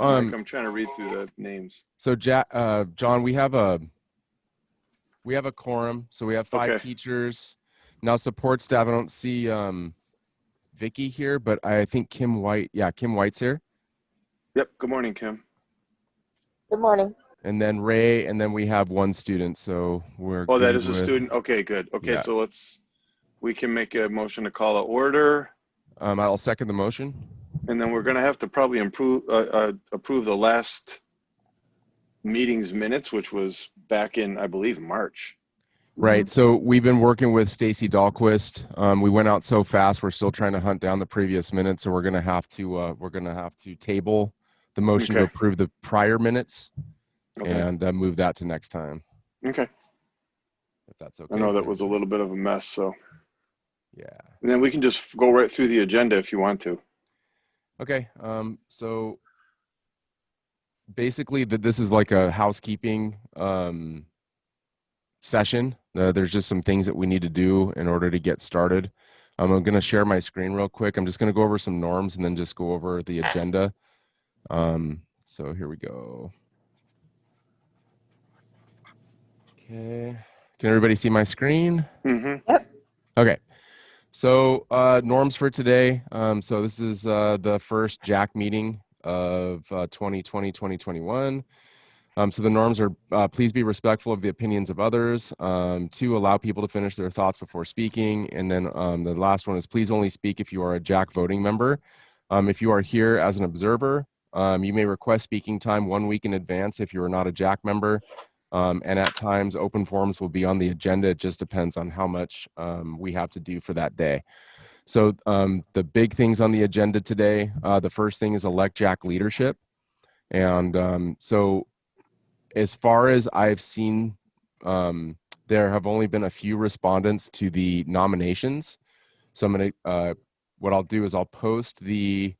you, Mike. I'm trying to read through the names. So John, we have a quorum. So we have 5 teachers. Now support staff, I don't see Vicky here, but I think Kim White's here. Yep. Good morning, Kim. Good morning. And then Ray, and then we have 1 student. So we're Oh, that is a student. Okay, good. Okay, yeah. So we can make a motion to call to order. I'll second the motion. And then we're going to have to probably approve the last meeting's minutes, which was back in, I believe, March. Right. So we've been working with Stacy Dahlquist. We went out so fast. We're still trying to hunt down the previous minutes. So we're going to have to table the motion to approve the prior minutes and move that to next time. Okay. If that's okay. I know that was a little bit of a mess. So yeah. And then we can just go right through the agenda if you want to. Okay. So basically this is like a housekeeping session. There's just some things that we need to do in order to get started. I'm going to share my screen real quick. I'm just going to go over some norms and then just go over the agenda. So here we go. Okay. Can everybody see my screen? Mm-hmm. Yep. Okay. So norms for today. So this is the first JAC meeting of 2020-2021. So the norms are please be respectful of the opinions of others. 2, allow people to finish their thoughts before speaking. And then the last one is please only speak if you are a JAC voting member. If you are here as an observer, you may request speaking time 1 week in advance if you are not a JAC member. And at times open forums will be on the agenda. It just depends on how much we have to do for that day. So the big things on the agenda today, the first thing is elect JAC leadership. And so as far as I've seen, there have only been a few respondents to the nominations. So I'm going to, what I'll do is I'll post the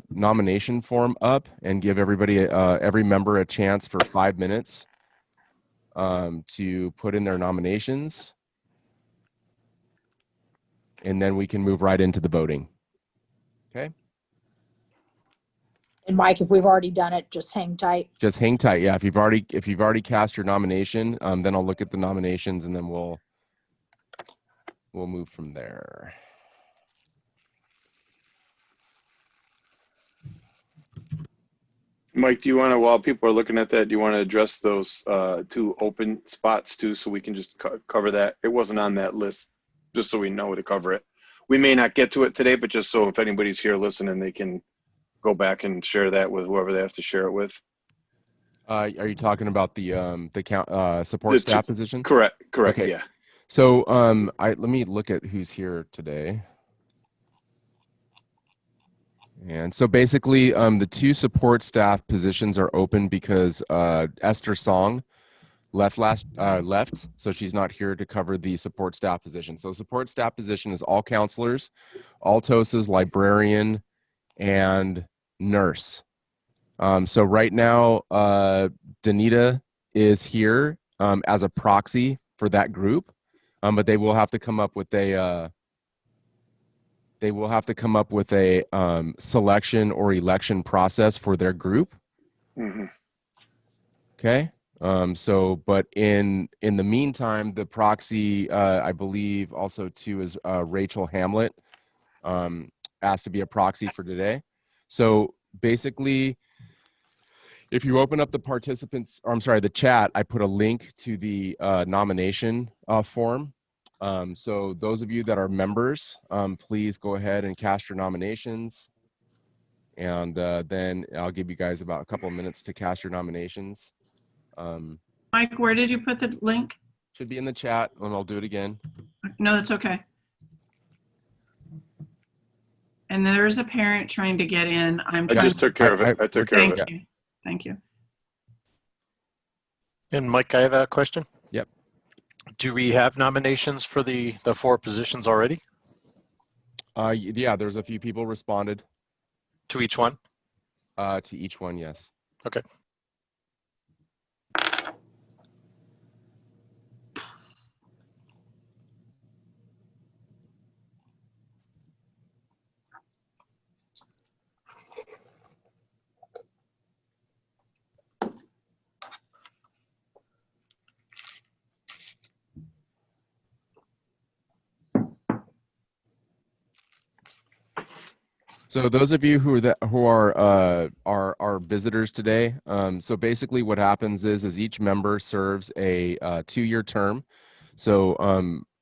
nomination form up and give everybody, every member a chance for 5 minutes to put in their nominations. And then we can move right into the voting. Okay. And Mike, if we've already done it, just hang tight. Just hang tight. Yeah. If you've already cast your nomination, then I'll look at the nominations and then we'll move from there. Mike, do you want to, while people are looking at that, do you want to address those 2 open spots too, so we can just cover that? It wasn't on that list, just so we know to cover it. We may not get to it today, but just so if anybody's here listening, they can go back and share that with whoever they have to share it with. Are you talking about the support staff position? Correct. Okay. Yeah. So let me look at who's here today. And so basically the 2 support staff positions are open because Esther Song left, so she's not here to cover the support staff position. So support staff position is all counselors, all TOSAs, librarian, and nurse. So right now, Danita is here as a proxy for that group, but they will have to come up with a selection or election process for their group. Mm-hmm. Okay. So, but in the meantime, the proxy, I believe also too is Rachel Hamlet, asked to be a proxy for today. So basically, if you open up the the chat, I put a link to the nomination form. So those of you that are members, please go ahead and cast your nominations. And then I'll give you guys about a couple of minutes to cast your nominations. Mike, where did you put the link? Should be in the chat, and I'll do it again. No, that's okay. And there's a parent trying to get in. I just took care of it. I took care of it. Thank you. And Mike, I have a question. Yep. Do we have nominations for the 4 positions already? Yeah, there's a few people responded. To each one? To each one, yes. Okay. So those of you who are visitors today, so basically what happens is each member serves a 2-year term. So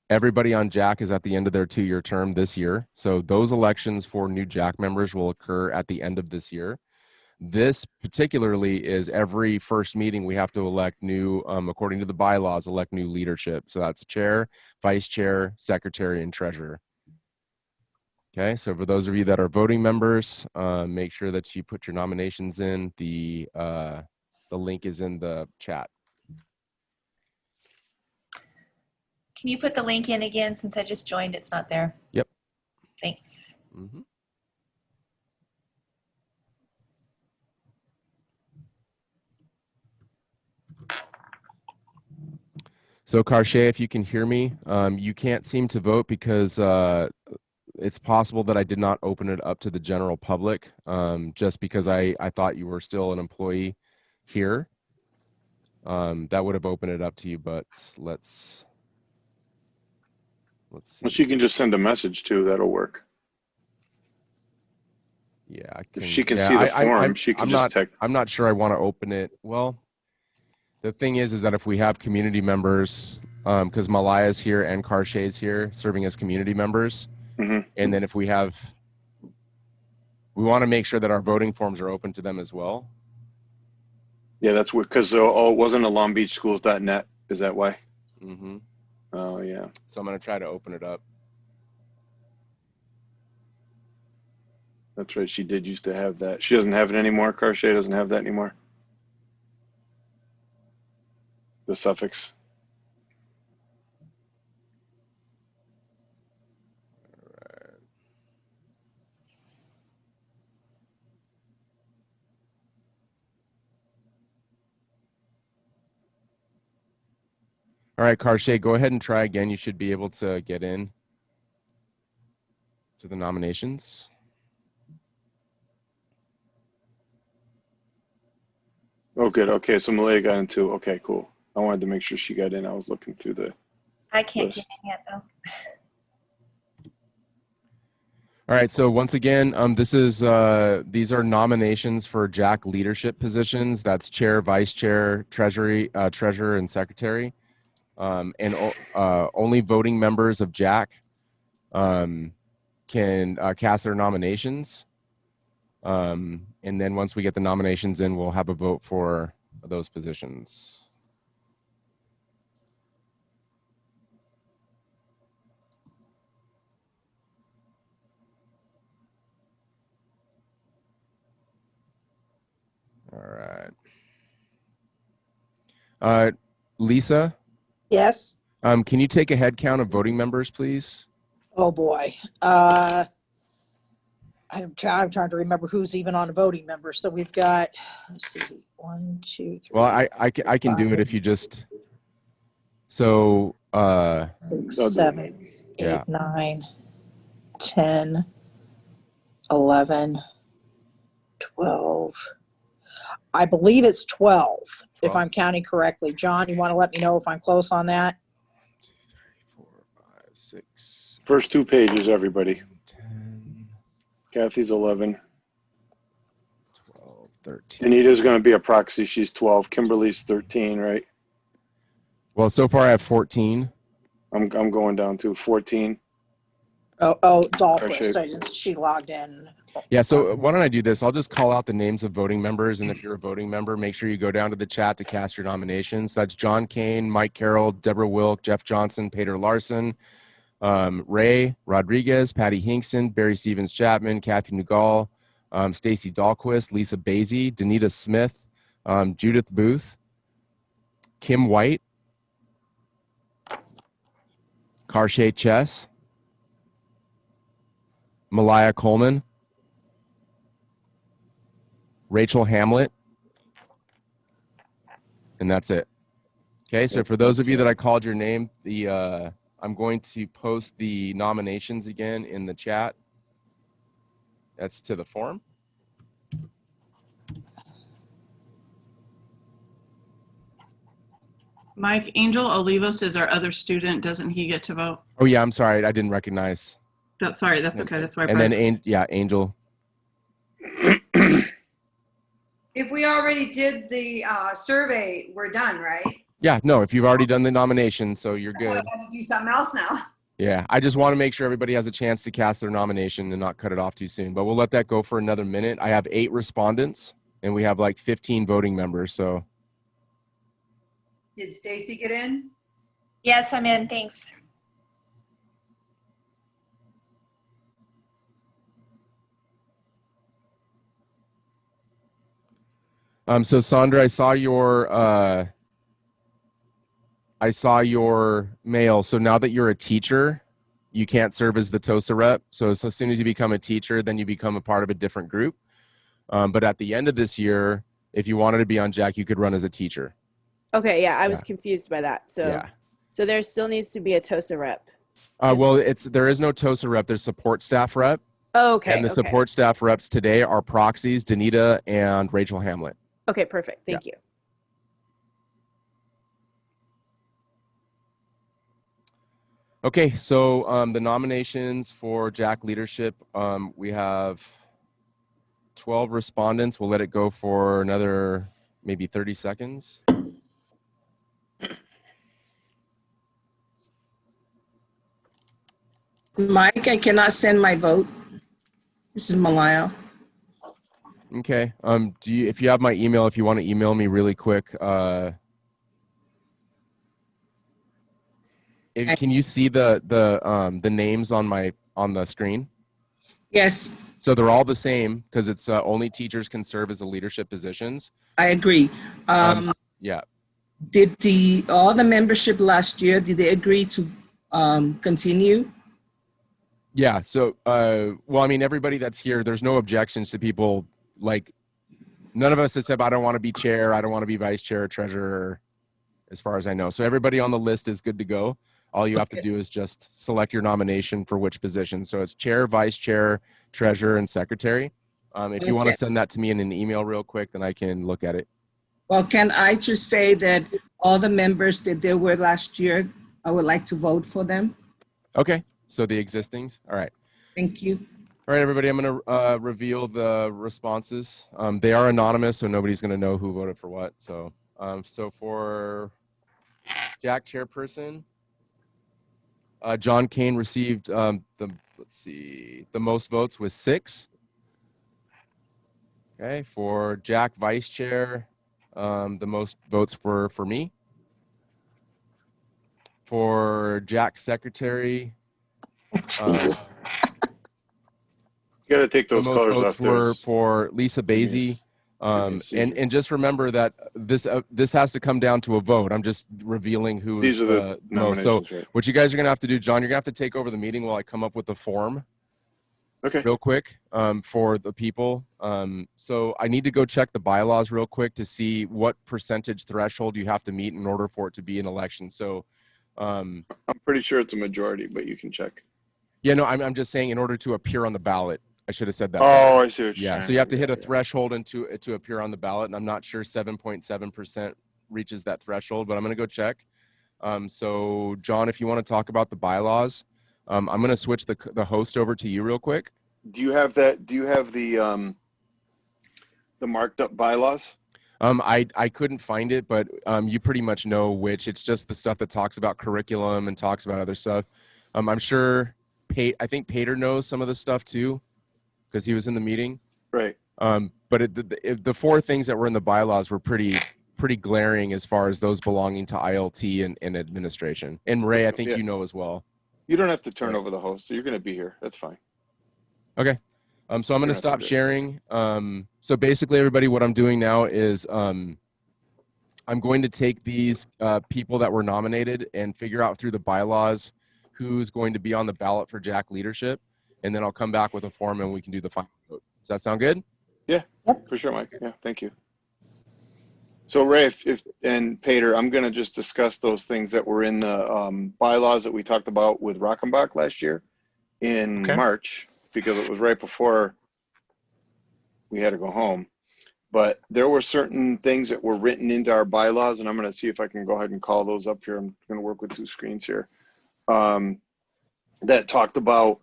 everybody on Jack is at the end of their 2-year term this year. So those elections for new Jack members will occur at the end of this year. This particularly is every first meeting we have to elect new, according to the bylaws, elect new leadership. So that's chair, vice chair, secretary, and treasurer. Okay, so for those of you that are voting members, make sure that you put your nominations in. The link is in the chat. Can you put the link in again since I just joined? It's not there. Yep. Thanks. Mm-hmm. So Karshay, if you can hear me, you can't seem to vote because it's possible that I did not open it up to the general public, just because I thought you were still an employee here. That would have opened it up to you, but let's see. Well, she can just send a message too. That'll work. Yeah, If she can see the form, she can just text. I'm not sure I want to open it. Well, the thing is that if we have community members, because Malaya is here and Karshay is here serving as community members, Mm-hmm. and then if we want to make sure that our voting forms are open to them as well. Yeah, that's what, because it wasn't a longbeachschools.net. Is that why? Mm-hmm. Oh, yeah. So I'm going to try to open it up. That's right. She did used to have that. She doesn't have it anymore. Karshay doesn't have that anymore. The suffix. All right, Karshay, go ahead and try again. You should be able to get in to the nominations. Oh, good. Okay, so Malaya got in too. Okay, cool. I wanted to make sure she got in. I was looking through the I can't list. get in yet though. All right, so once again, these are nominations for Jack leadership positions. That's chair, vice chair, treasurer, and secretary. Only voting members of Jack can cast their nominations. And then once we get the nominations in, we'll have a vote for those positions. All right. Lisa, Yes. can you take a head count of voting members, please? Oh, boy. I'm trying to remember who's even on a voting member. So we've got, let's see, 1, 2, 3. Well, I can do it if you just, so, 6, I'll do it, 7, mate. 8, Yeah. 9, 10, 11, 12. I believe it's 12, if 12. I'm counting correctly. John, you want to let me know if I'm close on that? 1, 2, 3, 4, 5, 6, First 2 pages, everybody. 10, Kathy's 11. 12, 13. Danita's going to be a proxy. She's 12. Kimberly's 13, right? Well, so far I have 14. I'm going down to 14. Oh, Dahlquist. Karshay. So she logged in. Yeah, so why don't I do this? I'll just call out the names of voting members, and if you're a voting member, make sure you go down to the chat to cast your nominations. That's John Kane, Mike Carroll, Deborah Wilk, Jeff Johnson, Peter Larson, Ray Rodriguez, Patty Hinkson, Barry Stevens Chapman, Kathy Nugal, Stacy Dahlquist, Lisa Basie, Danita Smith, Judith Booth, Kim White, Karshay Chess, Malaya Coleman, Rachel Hamlet, and that's it. Okay, so for those of you that I called your name, I'm going to post the nominations again in the chat. That's to the form. Mike, Angel Olivos is our other student. Doesn't he get to vote? Oh yeah, I'm sorry, I didn't recognize. Sorry, that's okay. That's why I And brought then it up. Angel. If we already did the survey, we're done, right? Yeah, no, if you've already done the nomination, so you're I good. got to do something else now. Yeah, I just want to make sure everybody has a chance to cast their nomination and not cut it off too soon. But we'll let that go for another minute. I have 8 respondents, and we have like 15 voting members. So Did Stacy get in? Yes, I'm in. Thanks. so Sandra, I saw your mail. So now that you're a teacher, you can't serve as the TOSA rep. So as soon as you become a teacher, then you become a part of a different group. But at the end of this year, if you wanted to be on Jack, you could run as a teacher. Okay, yeah, I was confused by that. So, Yeah. so there still needs to be a TOSA rep. Well, there is no TOSA rep. There's support staff rep. Oh, okay. And the okay. support staff reps today are proxies, Danita and Rachel Hamlet. Okay, perfect. Thank you. Okay, so the nominations for Jack leadership, we have 12 respondents. We'll let it go for another maybe 30 seconds. Mike, I cannot send my vote. This is Malaya. Okay. If you have my email, if you want to email me really quick, can you see the names on the screen? Yes, So they're all the same because it's only teachers can serve as the leadership positions. I agree. Yeah. Did all the membership last year, did they agree to continue? Yeah. So, well, I mean, everybody that's here, there's no objections to people. Like, none of us has said, I don't want to be chair, I don't want to be vice chair or treasurer, as far as I know. So everybody on the list is good to go. All you have to do is just select your nomination for which position. So it's chair, vice chair, treasurer, and secretary. If you want to send that to me in an email real quick, then I can look at it. Well, can I just say that all the members that there were last year, I would like to vote for them. Okay. So the existings. All right. Thank you. All right, everybody, I'm going to reveal the responses. They are anonymous, so nobody's going to know who voted for what. So, so for Jack chairperson, John Kane received the most votes with 6. Okay, for Jack vice chair, the most votes for me. For Jack secretary, You got to take the those most colors votes off there. for Lisa Basie. And just remember that this has to come down to a vote. I'm just revealing who's These are the most. So nominations, right? what you guys are gonna have to do, John, you're gonna have to take over the meeting while I come up with the form. Okay. Real quick, for the people. So I need to go check the bylaws real quick to see what percentage threshold you have to meet in order for it to be an election. So, I'm pretty sure it's a majority, but you can check. yeah, no, I'm just saying in order to appear on the ballot. I should have said that. Oh, I see what you're Yeah, saying. so you have to hit a threshold to appear on the ballot, and I'm not sure 7.7% reaches that threshold, but I'm going to go check. So, John, if you want to talk about the bylaws, I'm going to switch the host over to you real quick. Do you have that? Do you have the marked up bylaws? I couldn't find it, but you pretty much know which. It's just the stuff that talks about curriculum and talks about other stuff. I'm sure I think Pater knows some of the stuff too, because he was in the meeting. Right. But the 4 things that were in the bylaws were pretty glaring as far as those belonging to ILT and administration. And Ray, I think you know as well. You don't have to turn over the host. So you're going to be here. That's fine. Okay. So I'm going to stop sharing. So basically, everybody, what I'm doing now is I'm going to take these people that were nominated and figure out through the bylaws who's going to be on the ballot for Jack leadership. And then I'll come back with a form and we can do the final vote. Does that sound good? Yeah, for sure, Mike. Yeah, thank you. So Ray, and Pater, I'm going to just discuss those things that were in the bylaws that we talked about with Rockenbach last year in March, because it was right before we had to go home. But there were certain things that were written into our bylaws, and I'm going to see if I can go ahead and call those up here. I'm going to work with 2 screens here. That talked about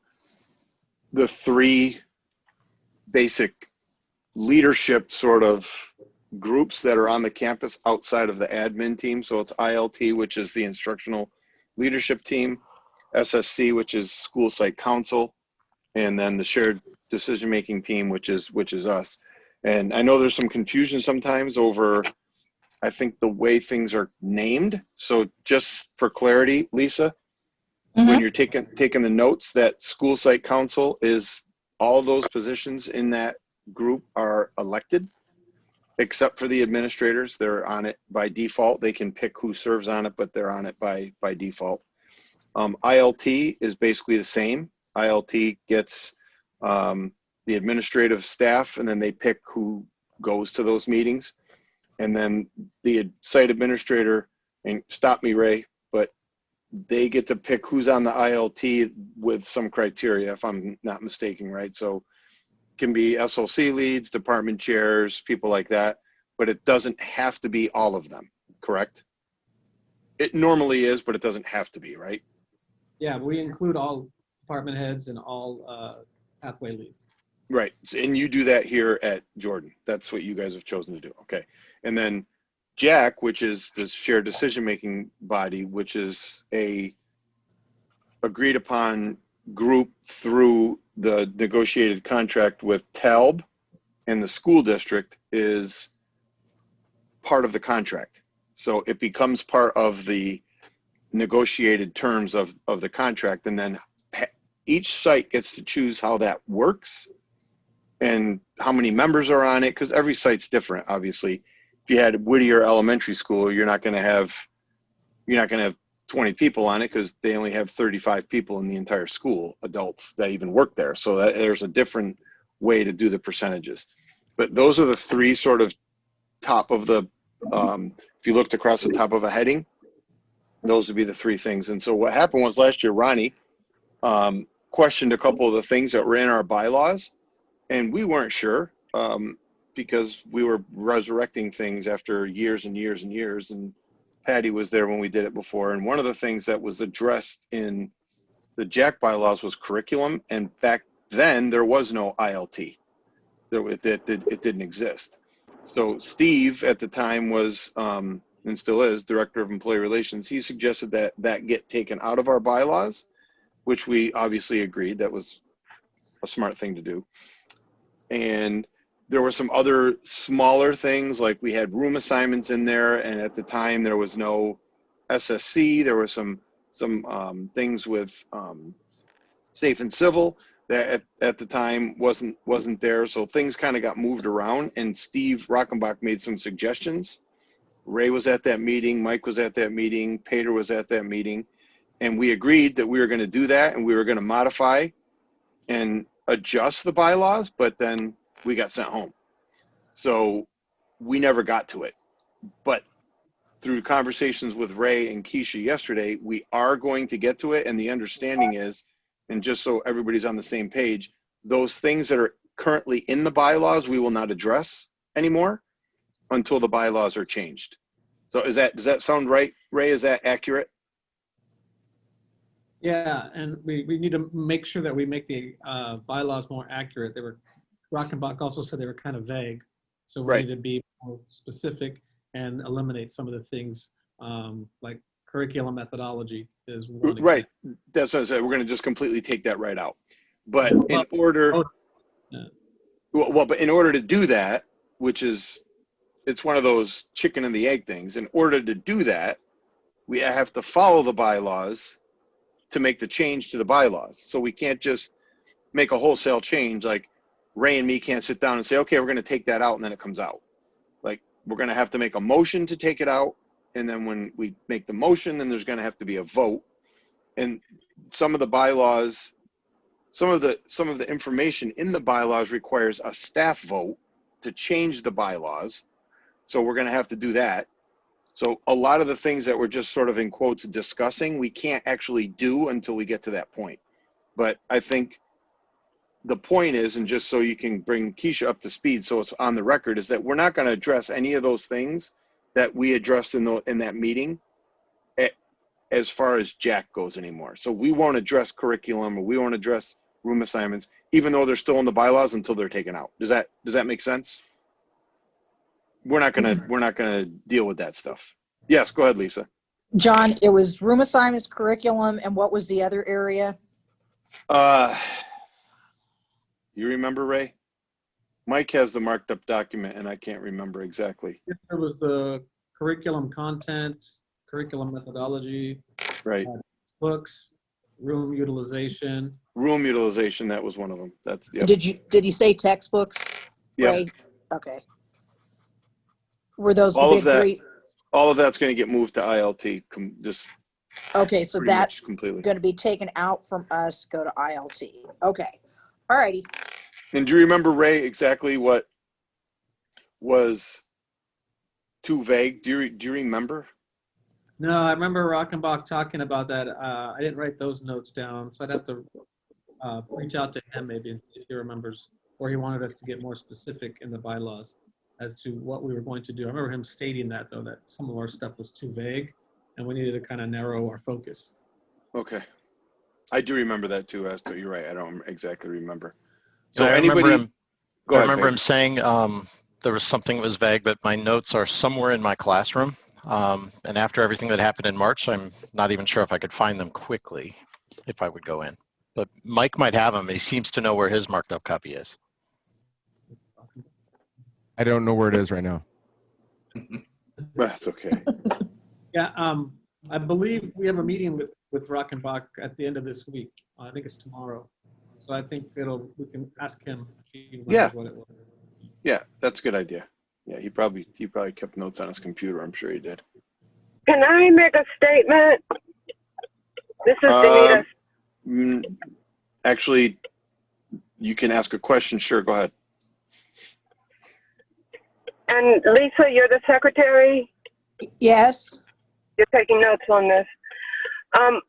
the 3 basic leadership sort of groups that are on the campus outside of the admin team. So it's ILT, which is the instructional leadership team, SSC, which is school site council, and then the shared decision-making team, which is us. And I know there's some confusion sometimes over, I think, the way things are named. So just for clarity, Lisa, when you're taking the notes, that school site council is all those positions in that group are elected, except for the administrators. They're on it by default. They can pick who serves on it, but they're on it by default. ILT is basically the same. ILT gets the administrative staff, and then they pick who goes to those meetings. And then the site administrator, and stop me, Ray, but they get to pick who's on the ILT with some criteria, if I'm not mistaken, right? So it can be SLC leads, department chairs, people like that, but it doesn't have to be all of them, correct? It normally is, but it doesn't have to be, right? Yeah, we include all department heads and all pathway leads. Right, and you do that here at Jordan. That's what you guys have chosen to do, okay. And then Jack, which is the shared decision-making body, which is a agreed upon group through the negotiated contract with TALB and the school district, is part of the contract. So it becomes part of the negotiated terms of the contract, and then each site gets to choose how that works and how many members are on it, because every site's different, obviously. If you had Whittier Elementary School, you're not going to have 20 people on it, because they only have 35 people in the entire school, adults that even work there. So there's a different way to do the percentages. But those are the three sort of top of the, if you looked across the top of a heading, those would be the three things. And so what happened was last year, Ronnie questioned a couple of the things that were in our bylaws, and we weren't sure. Because we were resurrecting things after years and years and years, and Patty was there when we did it before. And one of the things that was addressed in the Jack bylaws was curriculum, and back then there was no ILT. It didn't exist. So Steve at the time was, and still is, Director of Employee Relations. He suggested that get taken out of our bylaws, which we obviously agreed that was a smart thing to do. And there were some other smaller things, like we had room assignments in there, and at the time there was no SSC. There were some things with safe and civil that at the time wasn't there. So things kind of got moved around, and Steve Rockenbach made some suggestions. Ray was at that meeting, Mike was at that meeting, Peter was at that meeting, and we agreed that we were going to do that, and we were going to modify and adjust the bylaws, but then we got sent home. So we never got to it. But through conversations with Ray and Keisha yesterday, we are going to get to it. And the understanding is, and just so everybody's on the same page, those things that are currently in the bylaws, we will not address anymore until the bylaws are changed. So does that sound right, Ray? Is that accurate? Yeah, and we need to make sure that we make the bylaws more accurate. Rockenbach also said they were kind of vague, so we need to be more specific and eliminate some of the things like curriculum methodology is one example. Right, that's what I said. We're going to just completely take that right out. But in order, but in order to do that, which is, it's one of those chicken and the egg things. In order to do that, we have to follow the bylaws to make the change to the bylaws. So we can't just make a wholesale change. Like Ray and me can't sit down and say, okay, we're going to take that out, and then it comes out. Like, we're going to have to make a motion to take it out, and then when we make the motion, then there's going to have to be a vote. And some of the bylaws, some of the information in the bylaws requires a staff vote to change the bylaws. So we're going to have to do that. So a lot of the things that we're just sort of in quotes discussing, we can't actually do until we get to that point. But I think the point is, and just so you can bring Keisha up to speed so it's on the record, is that we're not going to address any of those things that we addressed in that meeting as far as Jack goes anymore. So we won't address curriculum, or we won't address room assignments, even though they're still in the bylaws, until they're taken out. Does that make sense? we're not gonna deal with that stuff. Yes, go ahead, Lisa. John, it was room assignments, curriculum, and what was the other area? You remember, Ray? Mike has the marked up document and I can't remember exactly. There was the curriculum content, curriculum methodology, Right. books, room utilization. Room utilization, that was one of them. That's, yep. Did you say textbooks? Yep. Ray? Okay. Were those the All of big that, three? all of that's going to get moved to ILT. Just Okay, so pretty much that's completely. going to be taken out from us, go to ILT. Okay. All righty. And do you remember, Ray, exactly what was too vague? Do you remember? No, I remember Rockenbach talking about that. I didn't write those notes down, so I'd have to reach out to him maybe and see if he remembers, or he wanted us to get more specific in the bylaws as to what we were going to do. I remember him stating that, though, that some of our stuff was too vague and we needed to kind of narrow our focus. Okay. I do remember that too, Esther. You're right. I don't exactly remember. So I anybody, remember him, go ahead, him Peggy. saying there was something that was vague, but my notes are somewhere in my classroom. And after everything that happened in March, I'm not even sure if I could find them quickly if I would go in. But Mike might have them. He seems to know where his marked up copy is. I don't know where it is right now. That's okay. Yeah, I believe we have a meeting with Rockenbach at the end of this week. I think it's tomorrow. So I think we can ask him if he remembers what it was. Yeah, that's a good idea. Yeah, he probably kept notes on his computer. I'm sure he did. Can I make a statement? This is Danita. Actually, you can ask a question. Sure, go ahead. And Lisa, you're the secretary? Yes. You're taking notes on this.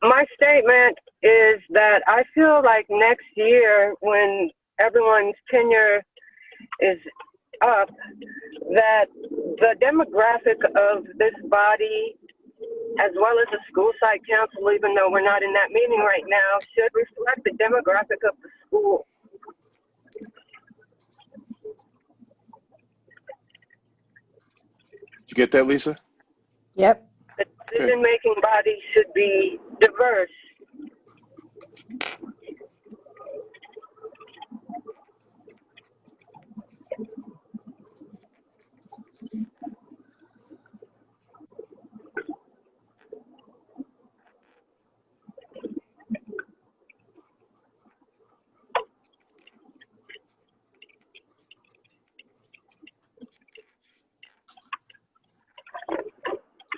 My statement is that I feel like next year, when everyone's tenure is up, that the demographic of this body, as well as the school site council, even though we're not in that meeting right now, should reflect the demographic of the school. Did you get that, Lisa? Yep. The decision-making body should be diverse.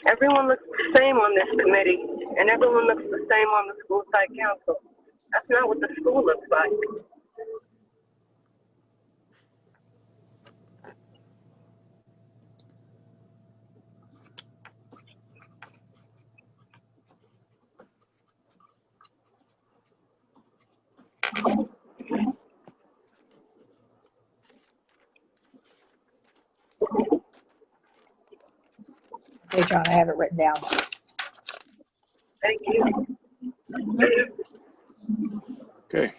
Everyone looks the same on this committee, and everyone looks the same on the school site council. That's not what the school looks like. Hey, John, I have it written down. Thank you. Okay.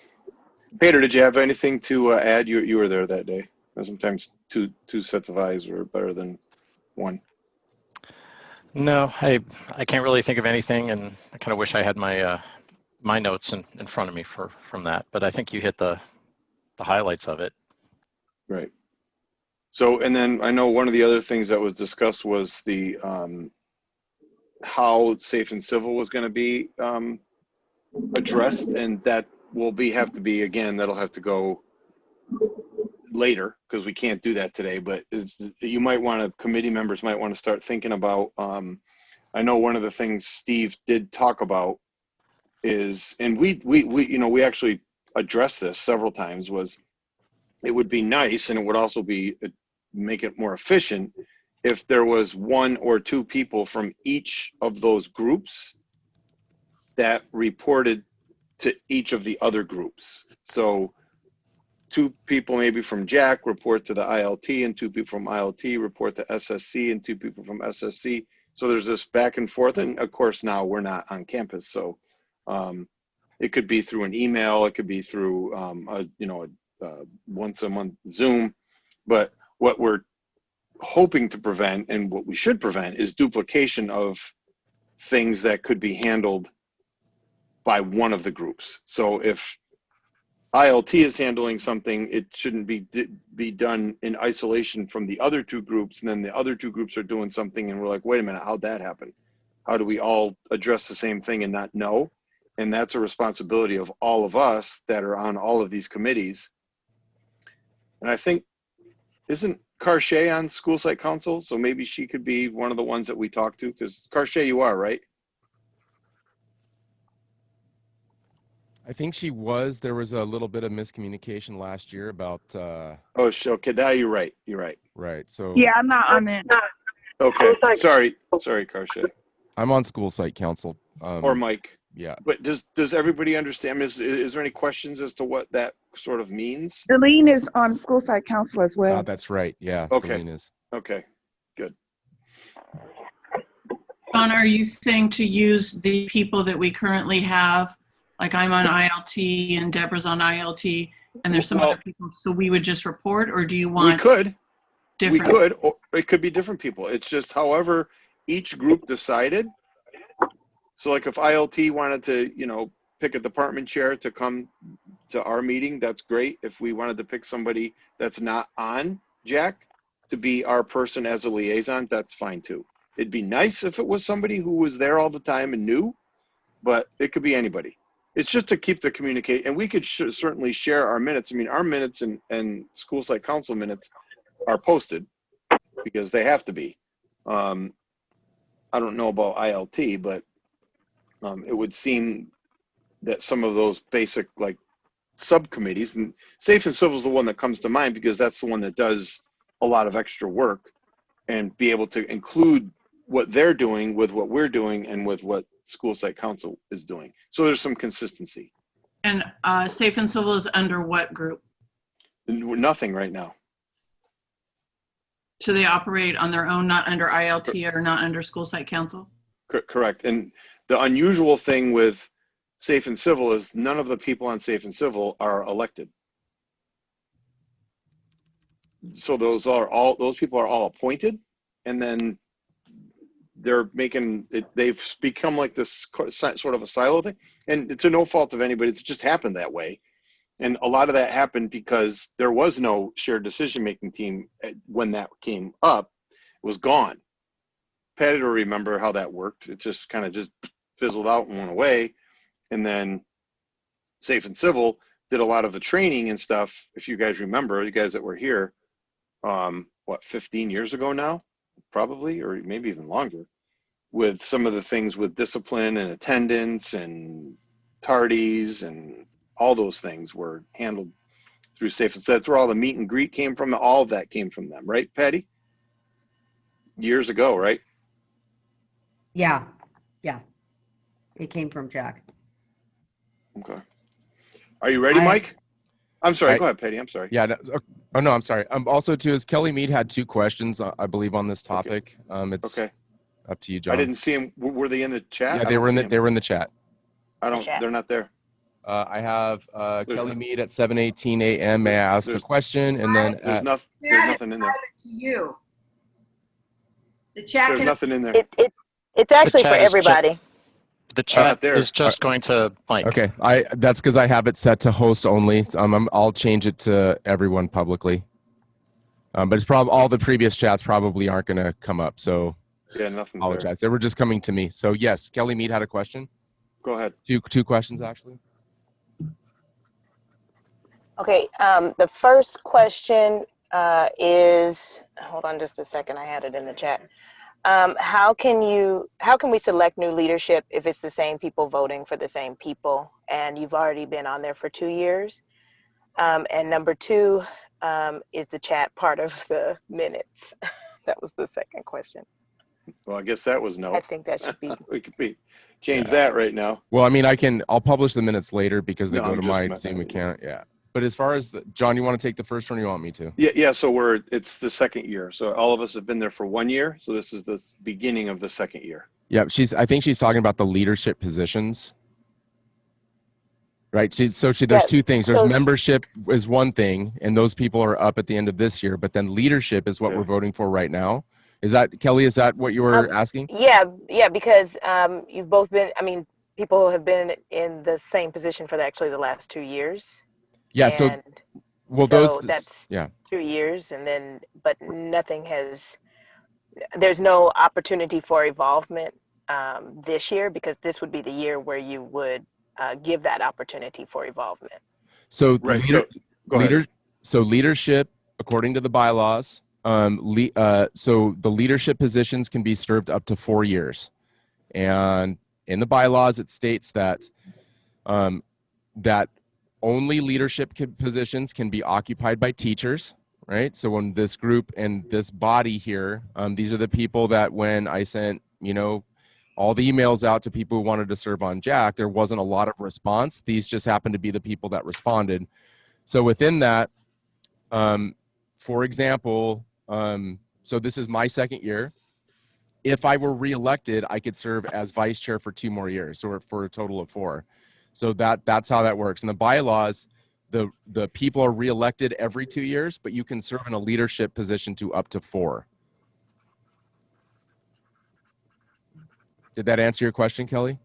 Peter, did you have anything to add? You were there that day. Sometimes two sets of eyes are better than one. No, I can't really think of anything, and I kind of wish I had my my notes in front of me from that. But I think you hit the highlights of it. Right. So, and then I know one of the other things that was discussed was the how safe and civil was going to be addressed, and that will have to be, again, that'll have to go later because we can't do that today. But you might want to, committee members might want to start thinking about. I know one of the things Steve did talk about is, and we actually addressed this several times, was it would be nice, and it would also be make it more efficient if there was one or two people from each of those groups that reported to each of the other groups. So 2 people maybe from Jack report to the ILT, and 2 people from ILT report to SSC, and 2 people from SSC. So there's this back and forth. And of course, now we're not on campus. So it could be through an email, it could be through a once a month Zoom. But what we're hoping to prevent, and what we should prevent, is duplication of things that could be handled by one of the groups. So if ILT is handling something, it shouldn't be done in isolation from the other two groups, and then the other two groups are doing something and we're like, wait a minute, how'd that happen? How do we all address the same thing and not know? And that's a responsibility of all of us that are on all of these committees. And I think, isn't Carche on School Site Council? So maybe she could be one of the ones that we talk to, because Carche, you are, right? I think she was. There was a little bit of miscommunication last year about. Oh, okay. Now you're right. You're right. Right. So. Yeah, I'm not on it. Okay. Sorry, Carche. I'm on School Site Council. Or Mike. Yeah. But does everybody understand? Is there any questions as to what that sort of means? Delene is on School Site Council as well. That's right. Yeah. Okay. Delene is. Okay. Good. John, are you saying to use the people that we currently have? Like I'm on ILT and Deborah's on ILT, and there's some other people. So we would just report, or do you want? We could, or it could be different people. It's just however each group decided. So like if ILT wanted to, you know, pick a department chair to come to our meeting, that's great. If we wanted to pick somebody that's not on Jack to be our person as a liaison, that's fine too. It'd be nice if it was somebody who was there all the time and knew, but it could be anybody. It's just to keep the communicate, and we could certainly share our minutes. I mean, our minutes and School Site Council minutes are posted because they have to be. I don't know about ILT, but it would seem that some of those basic like subcommittees, and Safe and Civil is the one that comes to mind because that's the one that does a lot of extra work, and be able to include what they're doing with what we're doing and with what School Site Council is doing. So there's some consistency. And Safe and Civil is under what group? Nothing right now. So they operate on their own, not under ILT or not under School Site Council? Correct. And the unusual thing with Safe and Civil is none of the people on Safe and Civil are elected. So those people are all appointed, and then they're making it, they've become like this sort of a silo thing, and to no fault of anybody, it's just happened that way. And a lot of that happened because there was no shared decision-making team when that came up. It was gone. Patty will remember how that worked. It just kind of just fizzled out and went away. And then Safe and Civil did a lot of the training and stuff. If you guys remember, you guys that were here, what, 15 years ago now, probably, or maybe even longer, with some of the things with discipline and attendance and tardies and all those things were handled through Safe. So that's where all the meet and greet came from. All of that came from them, right, Patty? Years ago, right? Yeah. It came from Jack. Okay. Are you ready, Mike? I'm sorry. Go ahead, Patty. I'm sorry. Yeah. Oh no, I'm sorry. Also, too, is Kelly Mead had 2 questions, I believe, on this topic. It's up to you, John. I didn't see them. Were they in the chat? Yeah, they were in the chat. They're not there. I have Kelly Mead at 7:18 a.m. May I ask a question? And then there's nothing in there. To you. The chat. There's nothing in there. It's actually for everybody. The chat is just going to Mike. Okay, that's because I have it set to host only. I'll change it to everyone publicly. But it's probably all the previous chats probably aren't going to come up. So yeah, nothing. Apologize. They were just coming to me. So yes, Kelly Mead had a question. Go ahead. Two questions actually. Okay. The first question is, hold on just a second. I had it in the chat. How can we select new leadership if it's the same people voting for the same people and you've already been on there for 2 years? And number 2, is the chat part of the minutes? That was the second question. Well, I guess that was no. I think that should be. We could change that right now. Well, I mean, I'll publish the minutes later because they go to my Zoom account. Yeah. But as far as John, you want to take the first one or you want me to? Yeah. So it's the second year. So all of us have been there for 1 year. So this is the beginning of the second year. Yeah. I think she's talking about the leadership positions. Right. So there's Yeah, two things. There's so membership is one thing, and those people are up at the end of this year. But then leadership is what we're voting for right now. Is that, Kelly? Is that what you were asking? yeah, because you've both been. I mean, people have been in the same position for actually the last 2 years. Yeah. And Well, so that's yeah. 2 years, and then but nothing has. There's no opportunity for involvement this year, because this would be the year where you would give that opportunity for involvement. So Right. So go ahead. So leadership, according to the bylaws, so the leadership positions can be served up to 4 years, and in the bylaws it states that that only leadership positions can be occupied by teachers. Right. So when this group and this body here, these are the people that when I sent, all the emails out to people who wanted to serve on Jack, there wasn't a lot of response. These just happened to be the people that responded. So within that, for example, so this is my second year. If I were reelected, I could serve as vice chair for 2 more years, or for a total of 4. So that's how that works. In the bylaws, the people are reelected every 2 years, but you can serve in a leadership position to up to 4. Did that answer your question, Kelly?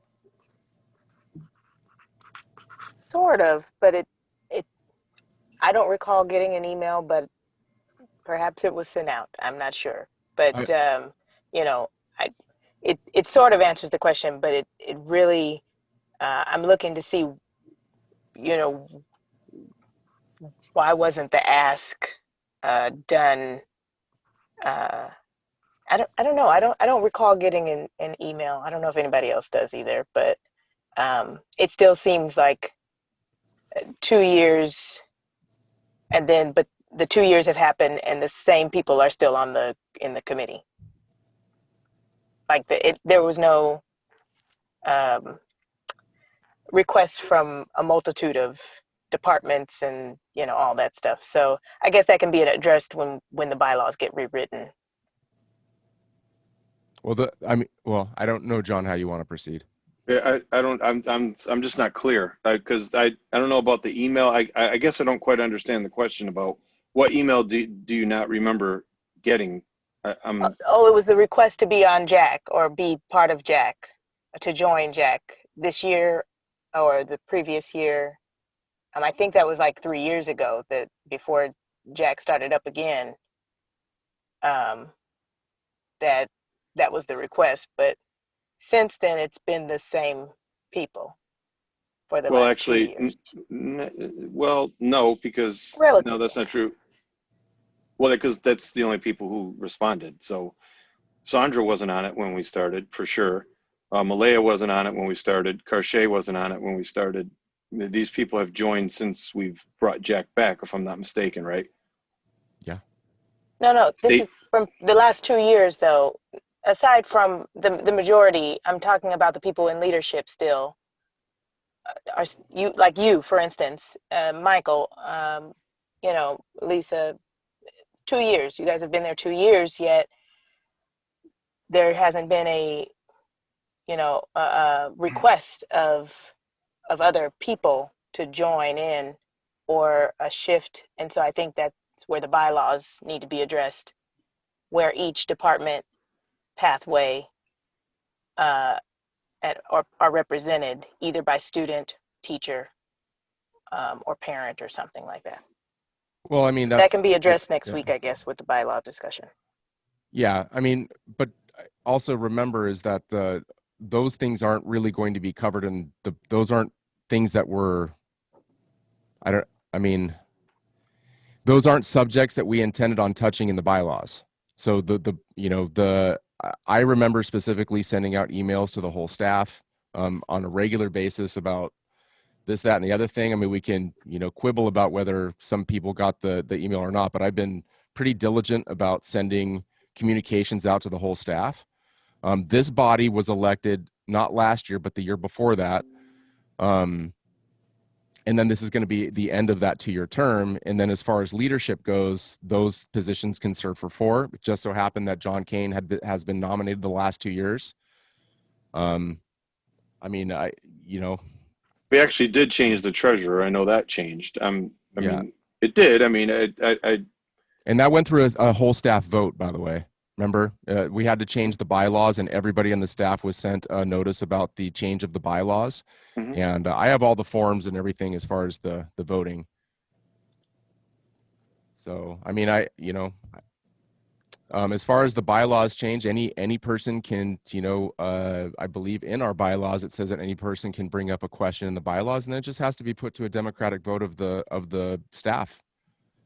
Sort of, but it I don't recall getting an email, but perhaps it was sent out. I'm not sure. But it sort of answers the question, but it really I'm looking to see, why wasn't the ask done? I don't know. I don't recall getting an email. I don't know if anybody else does either, but it still seems like 2 years, and then but the 2 years have happened and the same people are still in the committee. Like there was no request from a multitude of departments and all that stuff. So I guess that can be addressed when the bylaws get rewritten. Well, I don't know, John, how you want to proceed. Yeah, I'm just not clear, because I don't know about the email. I guess I don't quite understand the question about what email do you not remember getting? It was the request to be on Jack or be part of Jack, to join Jack this year or the previous year. I think that was like 3 years ago, that before Jack started up again, that was the request. But since then, it's been the same people for the last 2 years. Well, no, because Relatively. no, that's not true. Well, because that's the only people who responded. So Sandra wasn't on it when we started, for sure. Malaya wasn't on it when we started. Karshay wasn't on it when we started. These people have joined since we've brought Jack back, if I'm not mistaken, right? Yeah. No, this is from the last 2 years, though. Aside from the majority, I'm talking about the people in leadership still. Are you, for instance, Michael, Lisa, 2 years. You guys have been there 2 years, yet there hasn't been a request of other people to join in, or a shift. And so I think that's where the bylaws need to be addressed, where each department pathway are represented either by student, teacher, or parent, or something like that. Well, I mean, that can be addressed next week, I guess, with the bylaw discussion. Yeah, I mean, but also remember is that those things aren't really going to be covered in those aren't things that were, those aren't subjects that we intended on touching in the bylaws. So I remember specifically sending out emails to the whole staff on a regular basis about this, that, and the other thing. I mean, we can, quibble about whether some people got the email or not, but I've been pretty diligent about sending communications out to the whole staff. This body was elected not last year, but the year before that. And then this is going to be the end of that 2-year term. And then as far as leadership goes, those positions can serve for 4. It just so happened that John Kane has been nominated the last 2 years. We actually did change the treasurer. I know that changed. I Yeah. mean, it did. I mean, And that went through a whole staff vote, by the way. Remember, we had to change the bylaws, and everybody on the staff was sent a notice about the change of the bylaws. Mhm. And I have all the forms and everything as far as the voting. So, I mean, as far as the bylaws change, any person can, I believe in our bylaws, it says that any person can bring up a question in the bylaws, and then it just has to be put to a democratic vote of the staff.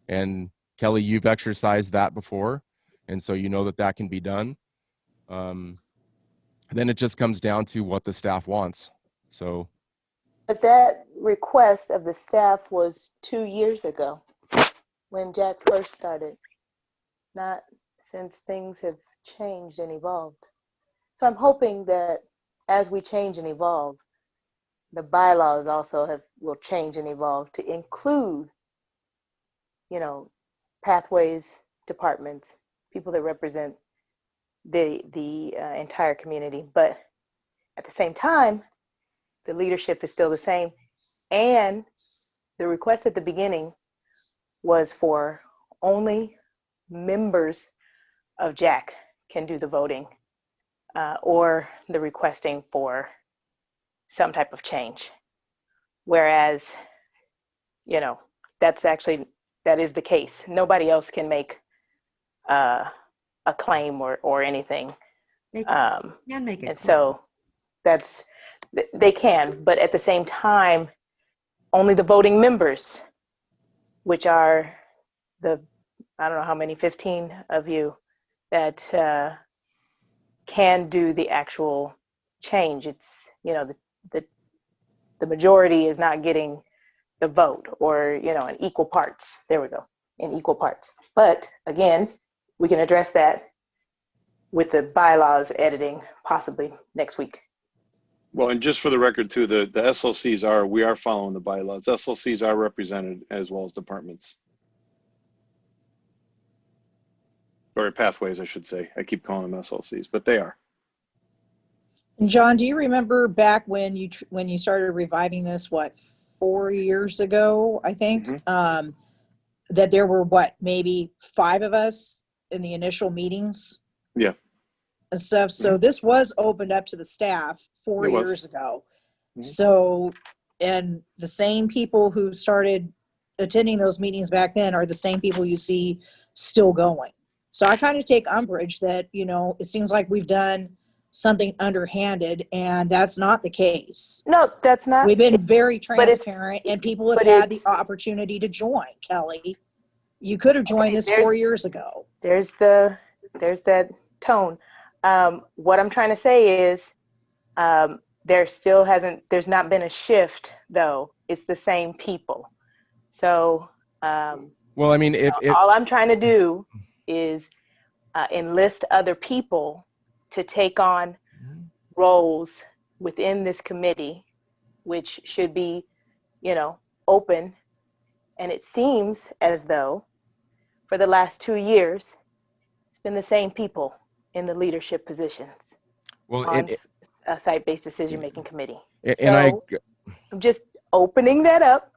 And Kelly, you've exercised that before, and so you know that can be done. Then it just comes down to what the staff wants. So. But that request of the staff was 2 years ago when Jack first started, not since things have changed and evolved. So I'm hoping that as we change and evolve, the bylaws also will change and evolve to include, pathways, departments, people that represent the entire community. But at the same time, the leadership is still the same. And the request at the beginning was for only members of Jack can do the voting or the requesting for some type of change. Whereas, that is the case. Nobody else can make a claim or anything. They can make it. And so they can, but at the same time, only the voting members, which are I don't know how many, 15 of you that can do the actual change. It's, the majority is not getting the vote or, in equal parts. There we go, in equal parts. But again, we can address that with the bylaws editing possibly next week. well, and just for the record too, the SLCs we are following the bylaws. SLCs are represented as well as departments. Or pathways, I should say. I keep calling them SLCs, but they are. And John, do you remember back when you started reviving this, 4 years ago, I think, that there were maybe 5 of us in the initial meetings? Yeah. And stuff. So this was opened up to the staff 4 years ago. So, and the same people who started attending those meetings back then are the same people you see still going. So I kind of take umbrage that, it seems like we've done something underhanded, and that's not the case. No, that's not. We've been very transparent, and people have had the opportunity to join. Kelly, you could have joined this 4 years ago. There's that tone. What I'm trying to say is there's not been a shift, though. It's the same people. So, well, I mean, all I'm trying to do is enlist other people to take on roles within this committee, which should be, open. And it seems as though for the last 2 years, it's been the same people in the leadership positions on a site-based decision-making committee. I'm just opening that up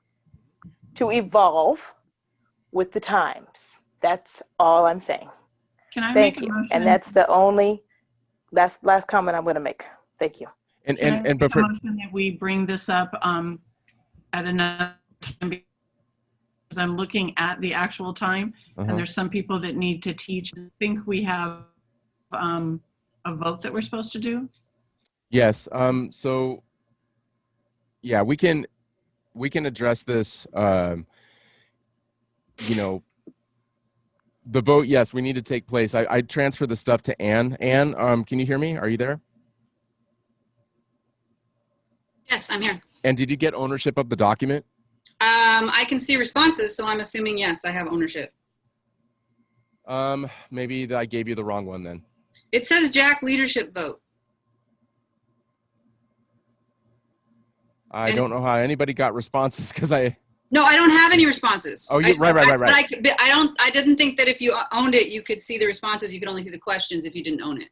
to evolve with the times. That's all I'm saying. Can I Thank make a you. motion? And that's the only last comment I'm going to make. Thank you. Can I make a motion that we bring this up at another time, because I'm looking at the actual time, and there's some people that need to teach. I think we have a vote that we're supposed to do. Yes. So yeah, we can address this. The vote, yes, we need to take place. I transfer the stuff to Anne. Anne, can you hear me? Are you there? Yes, I'm here. And did you get ownership of the document? I can see responses, so I'm assuming yes, I have ownership. Maybe I gave you the wrong one then. It says Jack leadership vote. I don't know how anybody got responses because No, I don't have any responses. Oh, right. I didn't think that if you owned it, you could see the responses. You could only see the questions if you didn't own it.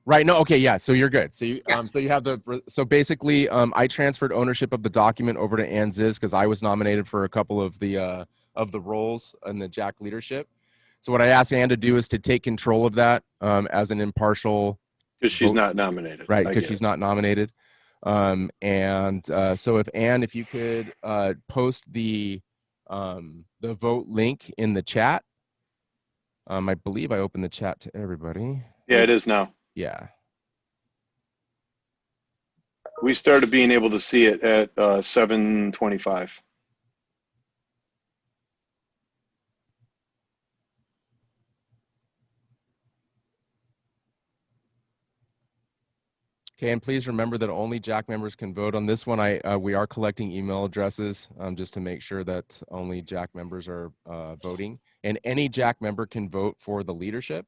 Right. No. Okay. Yeah. So you're good. So you Yeah. so you have so basically I transferred ownership of the document over to Ann Zizz because I was nominated for a couple of the roles in the Jack leadership. So what I asked Ann to do is to take control of that as an impartial. Because she's not nominated. Right. Because she's not nominated. So if Ann, if you could post the vote link in the chat. I believe I opened the chat to everybody. Yeah, it is now. Yeah. We started being able to see it at 7:25. Okay, and please remember that only Jack members can vote on this one. We are collecting email addresses just to make sure that only Jack members are voting, and any Jack member can vote for the leadership,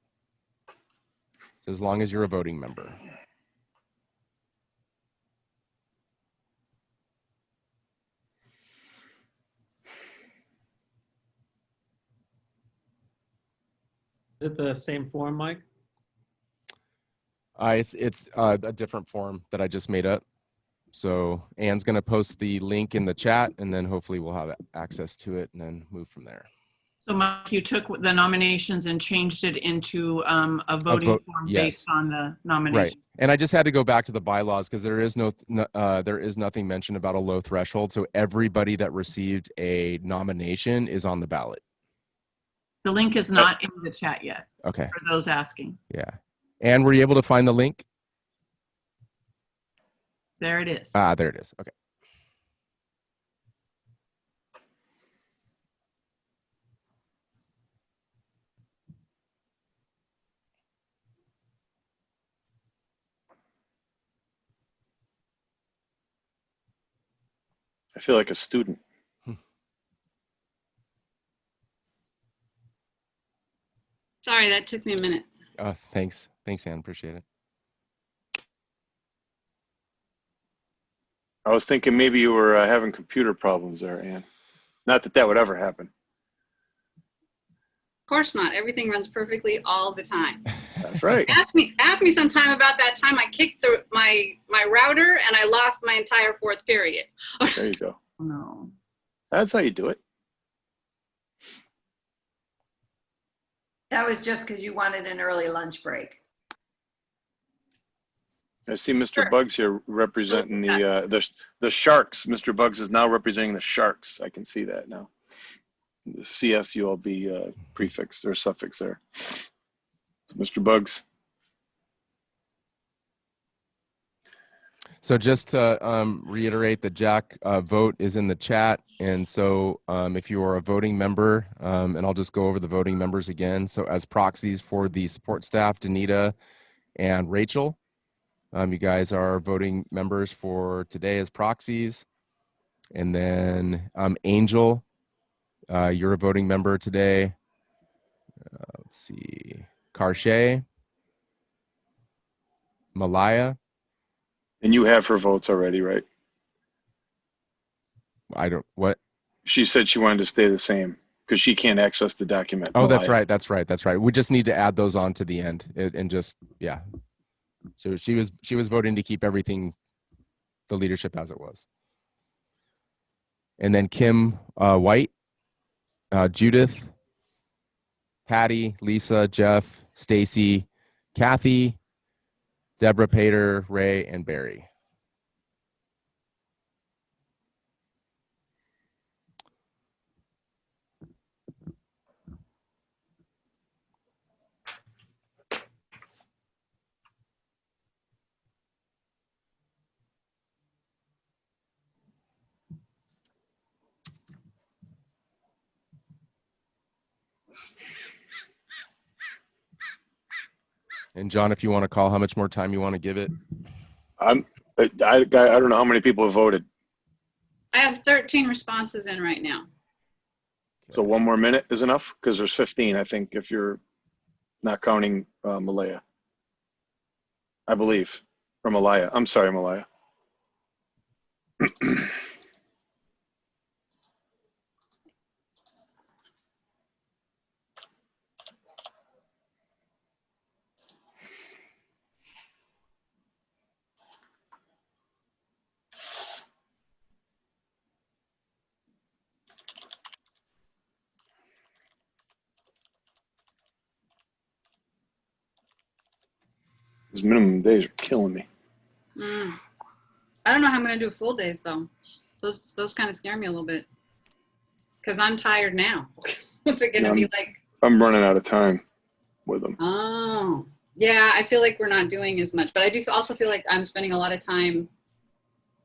as long as you're a voting member. Is it the same form, Mike? It's a different form that I just made up. So Ann's going to post the link in the chat, and then hopefully we'll have access to it and then move from there. So Mike, you took the nominations and changed it into a voting form based on the nomination. Right. And I just had to go back to the bylaws because there is nothing mentioned about a low threshold. So everybody that received a nomination is on the ballot. The link is not in the chat yet. Okay. For those asking. Yeah. And were you able to find the link? There it is. Ah, there it is. Okay. I feel like a student. Sorry, that took me a minute. Oh, thanks. Thanks, Ann. Appreciate it. I was thinking maybe you were having computer problems there, Ann. Not that that would ever happen. Of course not. Everything runs perfectly all the time. That's right. Ask me sometime about that time I kicked my router and I lost my entire fourth period. There you go. No. That's how you do it. That was just because you wanted an early lunch break. I see Mr. Bugs here representing the Sharks. Mr. Bugs is now representing the Sharks. I can see that now. The CSULB prefix or suffix there. Mr. Bugs. So just to reiterate, the Jack vote is in the chat. And so if you are a voting member, and I'll just go over the voting members again. So as proxies for the support staff, Danita and Rachel, you guys are voting members for today as proxies. And then Angel, you're a voting member today. Let's see, Karshay, Malaya. And you have her votes already, right? What? She said she wanted to stay the same because she can't access the document. Oh, that's right. That's right. That's right. We just need to add those on to the end and just, yeah. So she was voting to keep everything, the leadership as it was. And then Kim White, Judith, Patty, Lisa, Jeff, Stacy, Kathy, Deborah Pater, Ray, and Barry. And John, if you want to call how much more time you want to give it. I don't know how many people have voted. I have 13 responses in right now. So 1 more minute is enough because there's 15, I think, if you're not counting Malaya. I believe, or Malaya. I'm sorry, Malaya. Those minimum days are killing me. I don't know how I'm gonna do full days though. Those kind of scare me a little bit. Cause I'm tired now. What's it gonna be like? I'm running out of time with them. Oh, yeah. I feel like we're not doing as much, but I do also feel like I'm spending a lot of time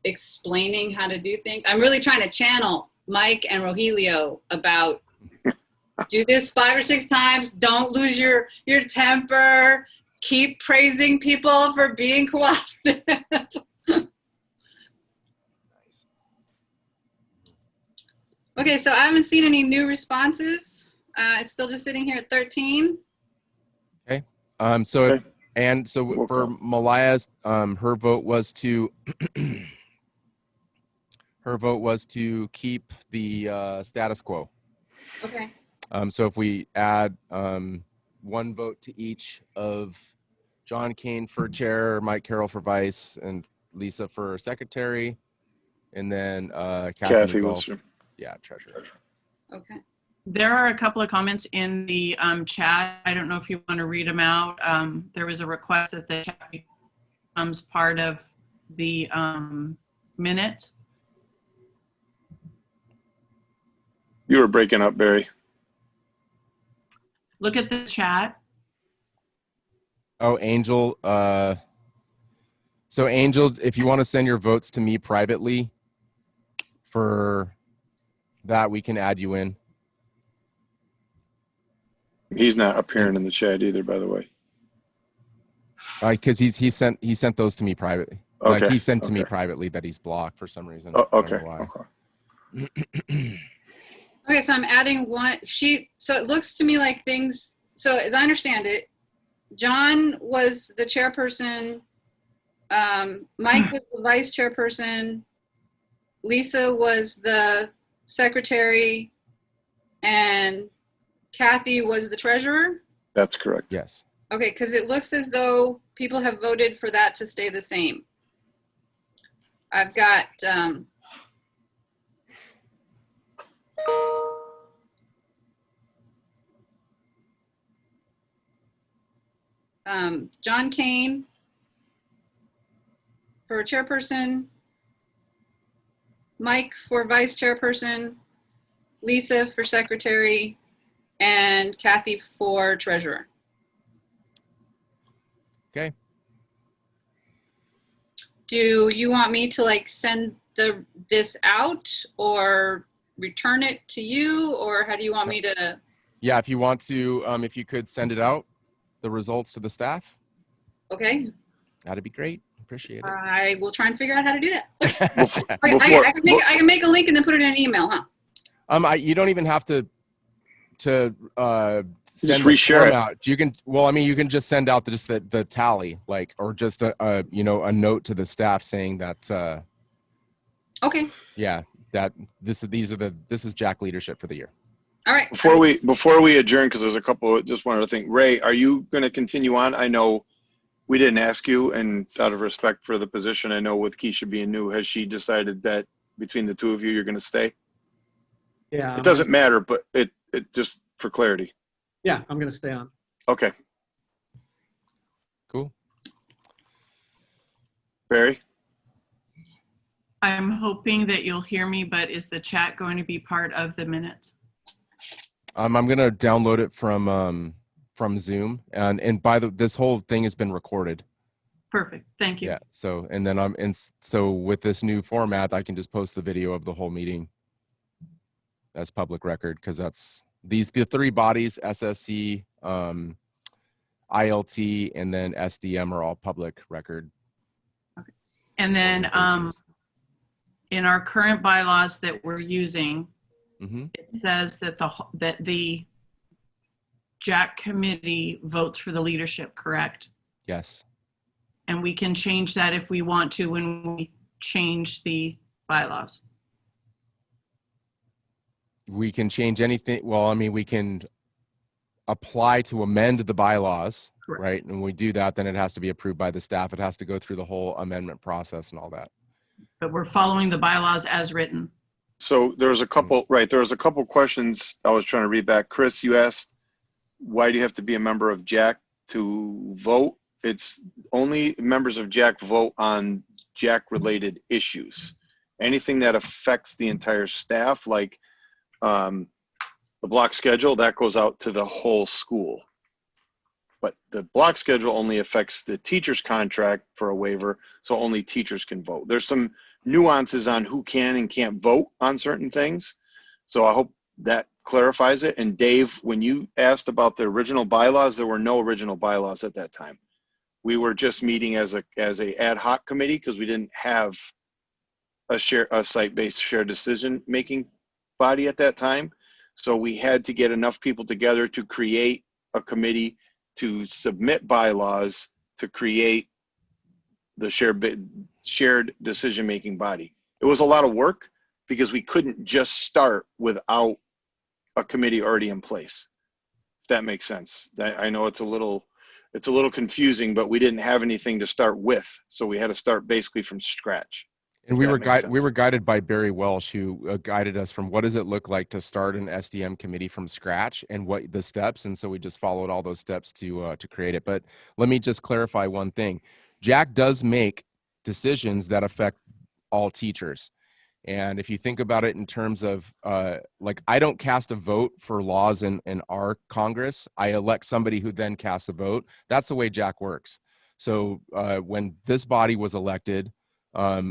explaining how to do things. I'm really trying to channel Mike and Rogelio about do this 5 or 6 times. Don't lose your temper. Keep praising people for being cooperative. Okay, so I haven't seen any new responses. It's still just sitting here at 13. Okay. So for Malaya's, her vote was to keep the status quo. Okay. So if we add 1 vote to each of John Kane for chair, Mike Carroll for vice, and Lisa for secretary, and then Kathy Wilson. Yeah, treasurer. Okay. There are a couple of comments in the chat. I don't know if you want to read them out. There was a request that the chat becomes part of the minute. You were breaking up, Barry. Look at the chat. Oh, Angel. So Angel, if you want to send your votes to me privately for that, we can add you in. He's not appearing in the chat either, by the way. Because he sent those to me privately. Okay. Like he sent to me privately that he's blocked for some reason. Oh, okay. I don't know why. Okay, so I'm adding one sheet. So it looks to me like things, so as I understand it, John was the chairperson, Mike was the vice chairperson, Lisa was the secretary, and Kathy was the treasurer? That's correct. Yes. Okay, because it looks as though people have voted for that to stay the same. I've got John Kane for chairperson, Mike for vice chairperson, Lisa for secretary, and Kathy for treasurer. Okay. Do you want me to like send this out or return it to you, or how do you want me to? Yeah, if you want to, if you could send it out, the results to the staff. Okay. That'd be great. Appreciate it. I will try and figure out how to do that. Before- I can make a link and then put it in an email, huh? You don't even have to send just the reshare form it. out. You can, well, I mean, you can just send out just the tally, like, or just a note to the staff saying that. Okay. Yeah, that this is Jack leadership for the year. All right. Before we adjourn, because there's a couple, just one other thing. Ray, are you going to continue on? I know we didn't ask you, and out of respect for the position, I know with Keisha being new, has she decided that between the two of you, you're going to stay? Yeah. It doesn't matter, but it just for clarity. Yeah, I'm going to stay on. Okay. Cool. Barry? I'm hoping that you'll hear me, but is the chat going to be part of the minutes? I'm gonna download it from Zoom, and this whole thing has been recorded. Perfect. Thank you. Yeah. So and then so with this new format, I can just post the video of the whole meeting as public record, because that's the 3 bodies, SSC, ILT, and then SDM are all public record. Okay. And then in our current bylaws that we're using, it says that the Jack committee votes for the leadership, correct? Yes. And we can change that if we want to when we change the bylaws. We can change anything. Well, I mean, we can apply to amend the bylaws, correct, right? And when we do that, then it has to be approved by the staff. It has to go through the whole amendment process and all that. But we're following the bylaws as written. So there was a couple, right, there was a couple questions I was trying to read back. Chris, you asked, why do you have to be a member of Jack to vote? it's only members of JAC vote on JAC related issues. Anything that affects the entire staff, like the block schedule, that goes out to the whole school. But the block schedule only affects the teacher's contract for a waiver, so only teachers can vote. There's some nuances on who can and can't vote on certain things. So I hope that clarifies it. And Dave, when you asked about the original bylaws, there were no original bylaws at that time. We were just meeting as a ad hoc committee because we didn't have a site-based shared decision-making body at that time. So we had to get enough people together to create a committee to submit bylaws to create the shared decision-making body. It was a lot of work because we couldn't just start without a committee already in place. If that makes sense. I know it's a little confusing, but we didn't have anything to start with, so we had to start basically from scratch. And we were guided by Barry Welsh, who guided us from what does it look like to start an SDM committee from scratch and what the steps. And so we just followed all those steps to create it. But let me just clarify one thing. JAC does make decisions that affect all teachers. And if you think about it in terms of like, I don't cast a vote for laws in our Congress. I elect somebody who then casts a vote. That's the way JAC works. So when this body was elected,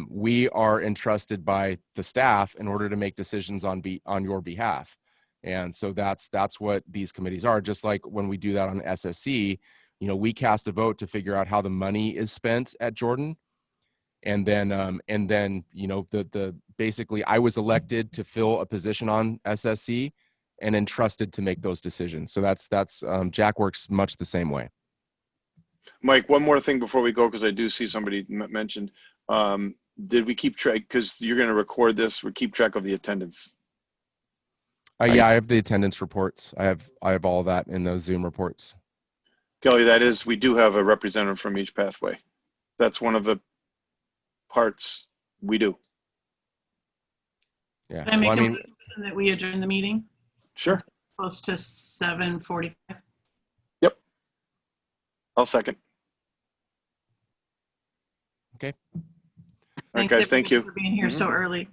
we are entrusted by the staff in order to make decisions on your behalf. And so that's what these committees are. Just like when we do that on SSC, you know, we cast a vote to figure out how the money is spent at Jordan. And then, you know, basically I was elected to fill a position on SSC and entrusted to make those decisions. So that's JAC works much the same way. Mike, one more thing before we go, because I do see somebody mentioned, did we keep track, because you're going to record this, we keep track of the attendance? Yeah, I have the attendance reports. I have all that in those Zoom reports. Kelly, that is, we do have a representative from each pathway. That's one of the parts we do. Yeah. Can I make a motion that we adjourn the meeting? Sure. Close to 7:45. Yep. I'll second. Okay. All right, guys, thank you for being here so early.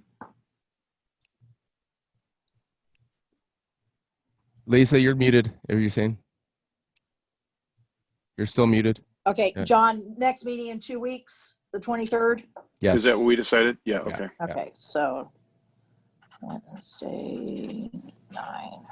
Lisa, you're muted. What are you saying? You're still muted. Okay, Yeah. John, next meeting in 2 weeks, the 23rd? Yes. Is that what we decided? Yeah, okay. Okay, so Wednesday, 9.